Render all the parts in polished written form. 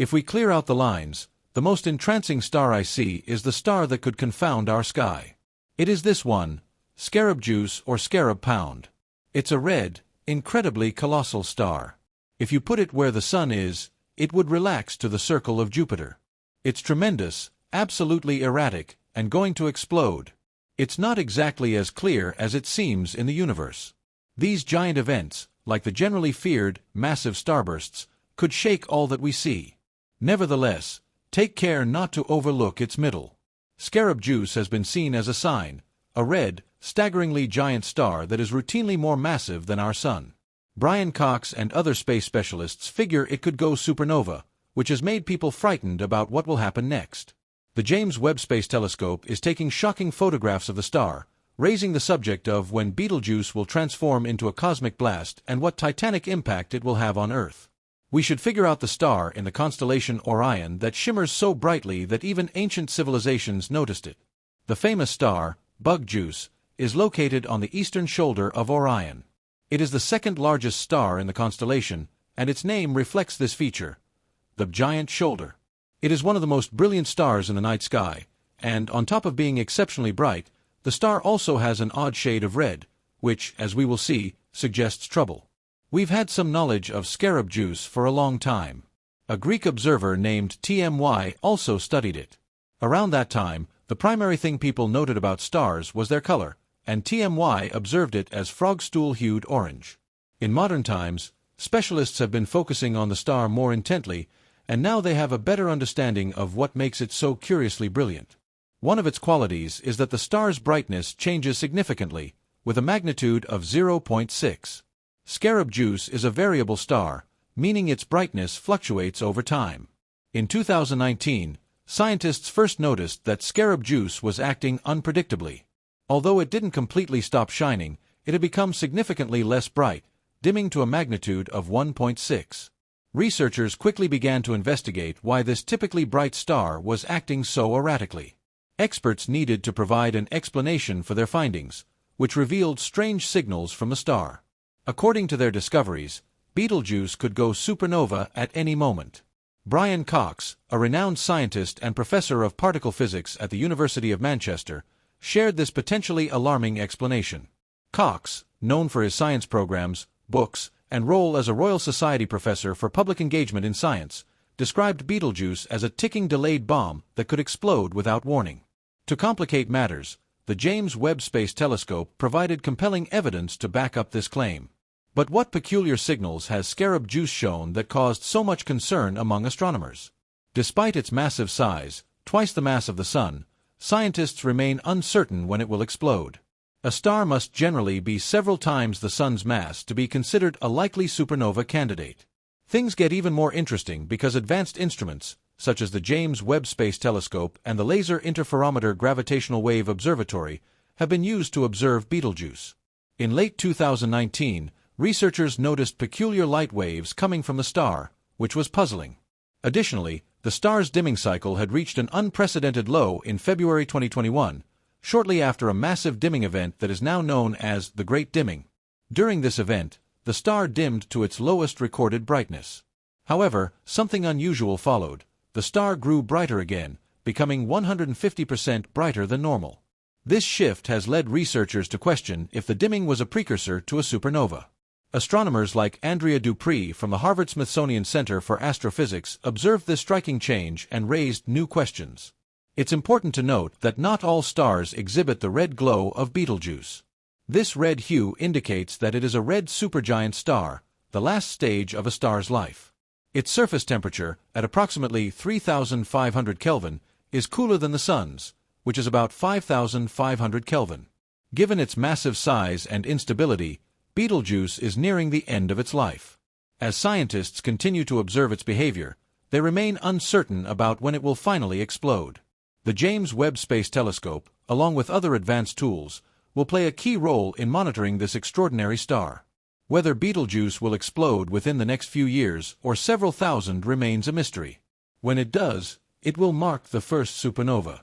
If we clear out the lines, the most entrancing star I see is the star that could confound our sky. It is this one, Scarab Juice or Scarab Pound. It's a red, incredibly colossal star. If you put it where the Sun is, it would relax to the circle of Jupiter. It's tremendous, absolutely erratic, and going to explode. It's not exactly as clear as it seems in the universe. These giant events, like the generally feared massive starbursts, could shake all that we see. Nevertheless, take care not to overlook its middle. Scarab Juice has been seen as a sign, a red, staggeringly giant star that is routinely more massive than our Sun. Brian Cox and other space specialists figure it could go supernova, which has made people frightened about what will happen next. The James Webb Space Telescope is taking shocking photographs of the star, raising the subject of when Betelgeuse will transform into a cosmic blast and what titanic impact it will have on Earth. We should figure out the star in the constellation Orion that shimmers so brightly that even ancient civilizations noticed it. The famous star, Betelgeuse, is located on the eastern shoulder of Orion. It is the second largest star in the constellation, and its name reflects this feature, the giant shoulder. It is one of the most brilliant stars in the night sky, and on top of being exceptionally bright, the star also has an odd shade of red, which, as we will see, suggests trouble. We've had some knowledge of Scarab Juice for a long time. A Greek observer named Tmy also studied it. Around that time, the primary thing people noted about stars was their color, and Tmy observed it as frog-stool-hued orange. In modern times, specialists have been focusing on the star more intently, and now they have a better understanding of what makes it so curiously brilliant. One of its qualities is that the star's brightness changes significantly, with a magnitude of 0.6. Scarab Juice is a variable star, meaning its brightness fluctuates over time. In 2019, scientists first noticed that Scarab Juice was acting unpredictably. Although it didn't completely stop shining, it had become significantly less bright, dimming to a magnitude of 1.6. Researchers quickly began to investigate why this typically bright star was acting so erratically. Experts needed to provide an explanation for their findings, which revealed strange signals from the star. According to their discoveries, Betelgeuse could go supernova at any moment. Brian Cox, a renowned scientist and professor of particle physics at the University of Manchester, shared this potentially alarming explanation. Cox, known for his science programs, books, and role as a Royal Society professor for public engagement in science, described Betelgeuse as a ticking delayed bomb that could explode without warning. To complicate matters, the James Webb Space Telescope provided compelling evidence to back up this claim. But what peculiar signals has Scarab Juice shown that caused so much concern among astronomers? Despite its massive size, twice the mass of the Sun, scientists remain uncertain when it will explode. A star must generally be several times the Sun's mass to be considered a likely supernova candidate. Things get even more interesting because advanced instruments, such as the James Webb Space Telescope and the Laser Interferometer Gravitational Wave Observatory, have been used to observe Betelgeuse. In late 2019, researchers noticed peculiar light waves coming from the star, which was puzzling. Additionally, the star's dimming cycle had reached an unprecedented low in February 2021, shortly after a massive dimming event that is now known as the Great Dimming. During this event, the star dimmed to its lowest recorded brightness. However, something unusual followed. The star grew brighter again, becoming 150% brighter than normal. This shift has led researchers to question if the dimming was a precursor to a supernova. Astronomers like Andrea Dupree from the Harvard-Smithsonian Center for Astrophysics observed this striking change and raised new questions. It's important to note that not all stars exhibit the red glow of Betelgeuse. This red hue indicates that it is a red supergiant star, the last stage of a star's life. Its surface temperature, at approximately 3,500 Kelvin, is cooler than the Sun's, which is about 5,500 Kelvin. Given its massive size and instability, Betelgeuse is nearing the end of its life. As scientists continue to observe its behavior, they remain uncertain about when it will finally explode. The James Webb Space Telescope, along with other advanced tools, will play a key role in monitoring this extraordinary star. Whether Betelgeuse will explode within the next few years or several thousand remains a mystery. When it does, it will mark the first supernova.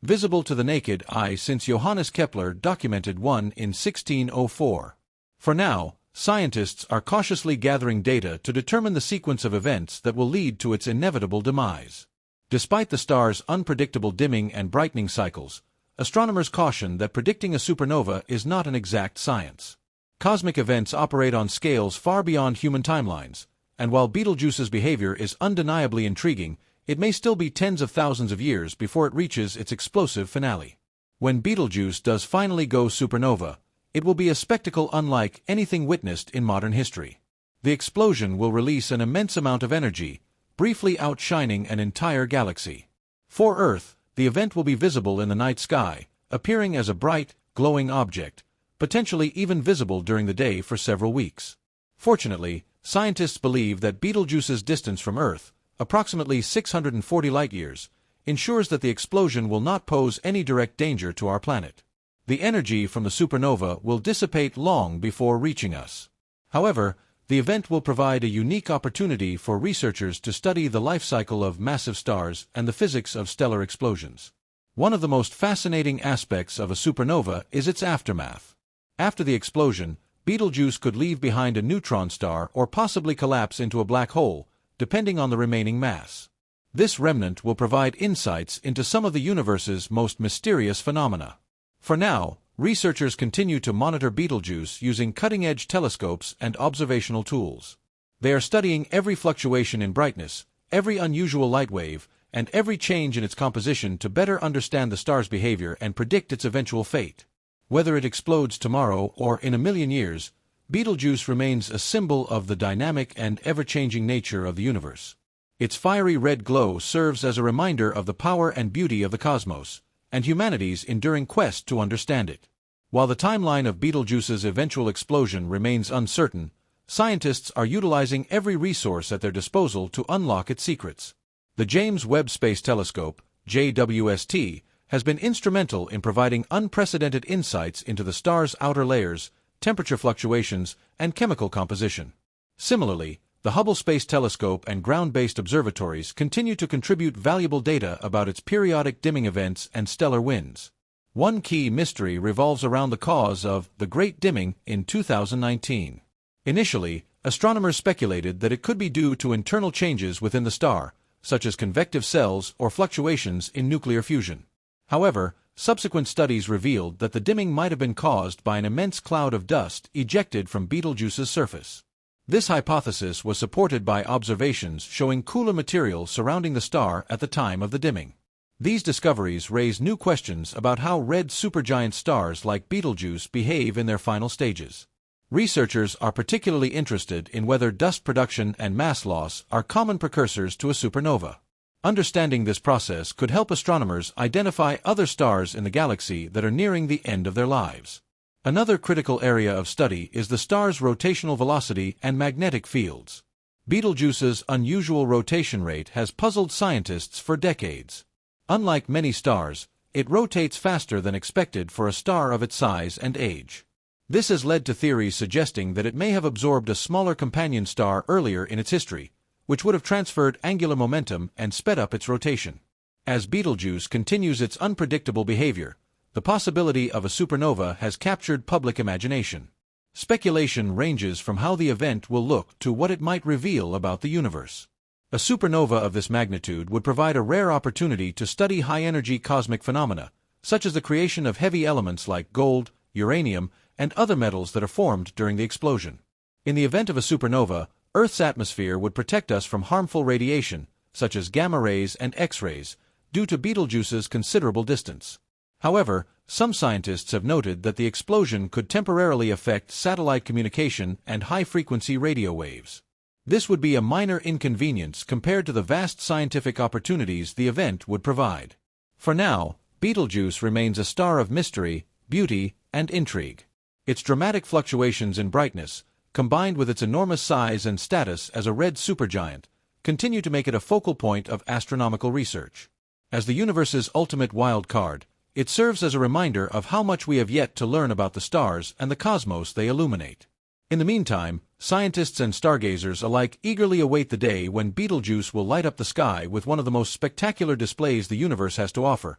Visible to the naked eye since Johannes Kepler documented one in 1604. For now, scientists are cautiously gathering data to determine the sequence of events that will lead to its inevitable demise. Despite the star's unpredictable dimming and brightening cycles, astronomers caution that predicting a supernova is not an exact science. Cosmic events operate on scales far beyond human timelines, and while Betelgeuse's behavior is undeniably intriguing, it may still be tens of thousands of years before it reaches its explosive finale. When Betelgeuse does finally go supernova, it will be a spectacle unlike anything witnessed in modern history. The explosion will release an immense amount of energy, briefly outshining an entire galaxy. For Earth, the event will be visible in the night sky, appearing as a bright, glowing object, potentially even visible during the day for several weeks. Fortunately, scientists believe that Betelgeuse's distance from Earth, approximately 640 light-years, ensures that the explosion will not pose any direct danger to our planet. The energy from the supernova will dissipate long before reaching us. However, the event will provide a unique opportunity for researchers to study the life cycle of massive stars and the physics of stellar explosions. One of the most fascinating aspects of a supernova is its aftermath. After the explosion, Betelgeuse could leave behind a neutron star or possibly collapse into a black hole, depending on the remaining mass. This remnant will provide insights into some of the universe's most mysterious phenomena. For now, researchers continue to monitor Betelgeuse using cutting-edge telescopes and observational tools. They are studying every fluctuation in brightness, every unusual light wave, and every change in its composition to better understand the star's behavior and predict its eventual fate. Whether it explodes tomorrow or in a million years, Betelgeuse remains a symbol of the dynamic and ever-changing nature of the universe. Its fiery red glow serves as a reminder of the power and beauty of the cosmos, and humanity's enduring quest to understand it. While the timeline of Betelgeuse's eventual explosion remains uncertain, scientists are utilizing every resource at their disposal to unlock its secrets. The James Webb Space Telescope, JWST, has been instrumental in providing unprecedented insights into the star's outer layers, temperature fluctuations, and chemical composition. Similarly, the Hubble Space Telescope and ground-based observatories continue to contribute valuable data about its periodic dimming events and stellar winds. One key mystery revolves around the cause of the Great Dimming in 2019. Initially, astronomers speculated that it could be due to internal changes within the star, such as convective cells or fluctuations in nuclear fusion. However, subsequent studies revealed that the dimming might have been caused by an immense cloud of dust ejected from Betelgeuse's surface. This hypothesis was supported by observations showing cooler material surrounding the star at the time of the dimming. These discoveries raise new questions about how red supergiant stars like Betelgeuse behave in their final stages. Researchers are particularly interested in whether dust production and mass loss are common precursors to a supernova. Understanding this process could help astronomers identify other stars in the galaxy that are nearing the end of their lives. Another critical area of study is the star's rotational velocity and magnetic fields. Betelgeuse's unusual rotation rate has puzzled scientists for decades. Unlike many stars, it rotates faster than expected for a star of its size and age. This has led to theories suggesting that it may have absorbed a smaller companion star earlier in its history, which would have transferred angular momentum and sped up its rotation. As Betelgeuse continues its unpredictable behavior, the possibility of a supernova has captured public imagination. Speculation ranges from how the event will look to what it might reveal about the universe. A supernova of this magnitude would provide a rare opportunity to study high-energy cosmic phenomena, such as the creation of heavy elements like gold, uranium, and other metals that are formed during the explosion. In the event of a supernova, Earth's atmosphere would protect us from harmful radiation, such as gamma rays and X-rays, due to Betelgeuse's considerable distance. However, some scientists have noted that the explosion could temporarily affect satellite communication and high-frequency radio waves. This would be a minor inconvenience compared to the vast scientific opportunities the event would provide. For now, Betelgeuse remains a star of mystery, beauty, and intrigue. Its dramatic fluctuations in brightness, combined with its enormous size and status as a red supergiant, continue to make it a focal point of astronomical research. As the universe's ultimate wild card, it serves as a reminder of how much we have yet to learn about the stars and the cosmos they illuminate. In the meantime, scientists and stargazers alike eagerly await the day when Betelgeuse will light up the sky with one of the most spectacular displays the universe has to offer,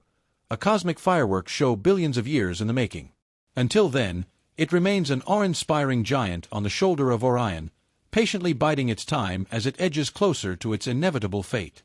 a cosmic fireworks show billions of years in the making. Until then, It remains an awe-inspiring giant on the shoulder of Orion, patiently biding its time as it edges closer to its inevitable fate.